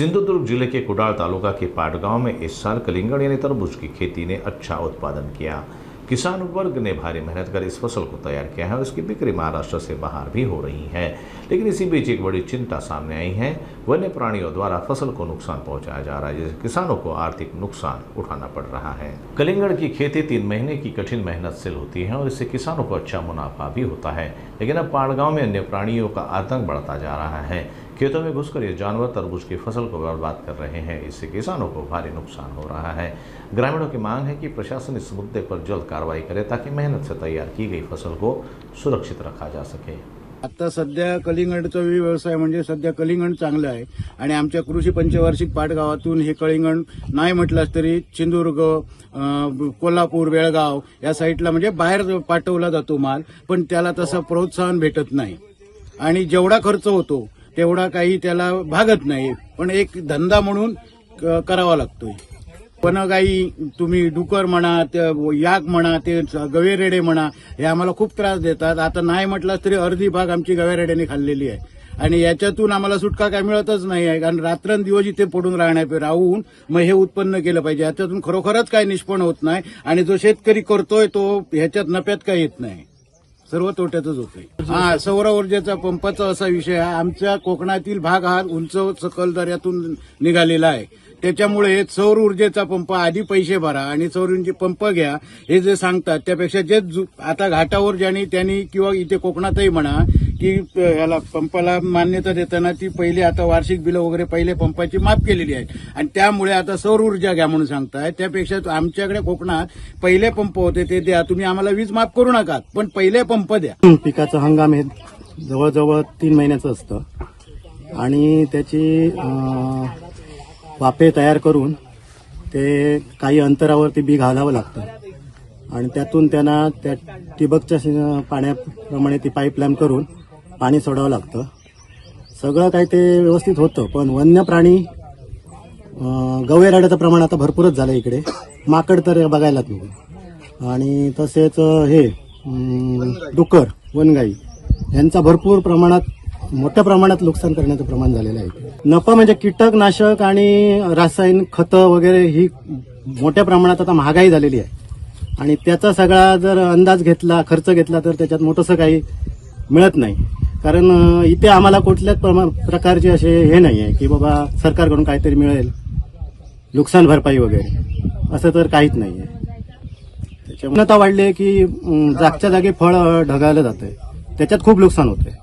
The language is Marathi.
सिंधुदुर्ग जिले के कुडाल तालुका के पाट गांव में इस साल कलिंगड़ यानी तरबूज की खेती ने अच्छा उत्पादन किया। किसान वर्ग ने भारी मेहनत कर इस फसल को तैयार किया है और इसकी बिक्री महाराष्ट्र से बाहर भी हो रही है। लेकिन इसी बीच एक बड़ी चिंता सामने आई है। वन्य प्राणियों द्वारा फसल को नुकसान पहुंचाया जा रहा है, जिससे किसानों को आर्थिक नुकसान उठाना पड़ रहा है। कलिंगड़ की खेती 3 महीने की कठिन मेहनत से होती है और इससे किसानों को अच्छा मुनाफा भी होता है। लेकिन अब पाट गाँव में अन्य प्राणियों का आतंक बढ़ता जा रहा है। खेतों में घुसकर ये जानवर तरबूज की फसल को बर्बाद कर रहे हैं। इससे किसानों को भारी नुकसान हो रहा है। ग्रामीणों की मांग है कि प्रशासन इस मुद्दे पर जल्द कार्रवाई करे ताकि मेहनत से तैयार की गई फसल को सुरक्षित रखा जा सके। आता सध्या कलिंगडचा व्यवसाय म्हणजे सध्या कलिंगड चांगलं आहे आणि आमच्या कृषी पंचवार्षिक पाट गावातून हे कलिंगड नाही म्हटलास तरी सिंधुदुर्ग, कोल्हापूर, बेळगाव या साईडला म्हणजे बाहेर पाठवला जातो माल, पण त्याला तसं प्रोत्साहन भेटत नाही आणि जेवढा खर्च होतो तेवढा काही त्याला भागत नाही, पण एक धंदा म्हणून करावा लागतोय। वनगाई तुम्ही डुकर म्हणा, याक म्हणा, ते गवेरेडे म्हणा, हे आम्हाला खूप त्रास देतात। आता नाही म्हटलास तरी अर्धी भाग आमची गवेरेड्याने खाल्लेली आहे आणि याच्यातून आम्हाला सुटका काय मिळतच नाही आहे, कारण रात्रंदिवस इथे पडून राहून मग हे उत्पन्न केलं पाहिजे। याच्यातून खरोखरच काही निष्पन्न होत नाही आणि जो शेतकरी करतोय तो ह्याच्यात नफ्यात काही येत नाही, सर्व तोट्यातच होते। सौर ऊर्जेचा पंपाचा असा विषय आहे, आमच्या कोकणातील भाग हा उंच सकल दऱ्यातून निघालेला आहे। त्याच्यामुळे सौर ऊर्जेचा पंप आधी पैसे भरा आणि सौर ऊर्जेचे पंप घ्या हे जे सांगतात त्यापेक्षा जे आता घाटावर ज्यांनी त्यांनी किंवा इथे कोकणातही म्हणा की याला पंपाला मान्यता देताना ती पहिले आता वार्षिक बिलं वगैरे पहिले पंपाची माफ केलेली आहेत आणि त्यामुळे आता सौर ऊर्जा घ्या म्हणून सांगताय। त्यापेक्षा आमच्याकडे कोकणात पहिले पंप होते ते द्या, तुम्ही आम्हाला वीज माफ करू नका, पण पहिले पंप द्या। पिकाचा हंगाम हे जवळजवळ 3 महिन्याचं असतं आणि त्याची वाफे तयार करून ते काही अंतरावरती बी घालावं लागतं आणि त्यातून त्यांना त्या ठिबकच्या पाण्याप्रमाणे ती पाईपलाईन करून पाणी सोडावं लागतं। सगळं काही ते व्यवस्थित होतं, पण वन्य प्राणी गवेरेड्याचं प्रमाण आता भरपूरच झालं इकडे, माकड तर बघायलाच नाही आणि तसेच हे डुकर, वनगाई यांचा भरपूर प्रमाणात मोठ्या प्रमाणात नुकसान करण्याचं प्रमाण झालेलं आहे। नफा म्हणजे कीटकनाशक आणि रासायनिक खतं वगैरे ही मोठ्या प्रमाणात आता महागाई झालेली आहे आणि त्याचा सगळा जर अंदाज घेतला, खर्च घेतला तर त्याच्यात मोठंसं काही मिळत नाही, कारण इथे आम्हाला कुठल्याच प्रकारचे असे हे नाही आहे की बाबा सरकारकडून काहीतरी मिळेल, नुकसान भरपाई वगैरे असं तर काहीच नाही आहे। त्याच्यामुळे आता वाढले की जागच्या जागी फळ ढगायला जातंय, त्याच्यात खूप नुकसान होतंय।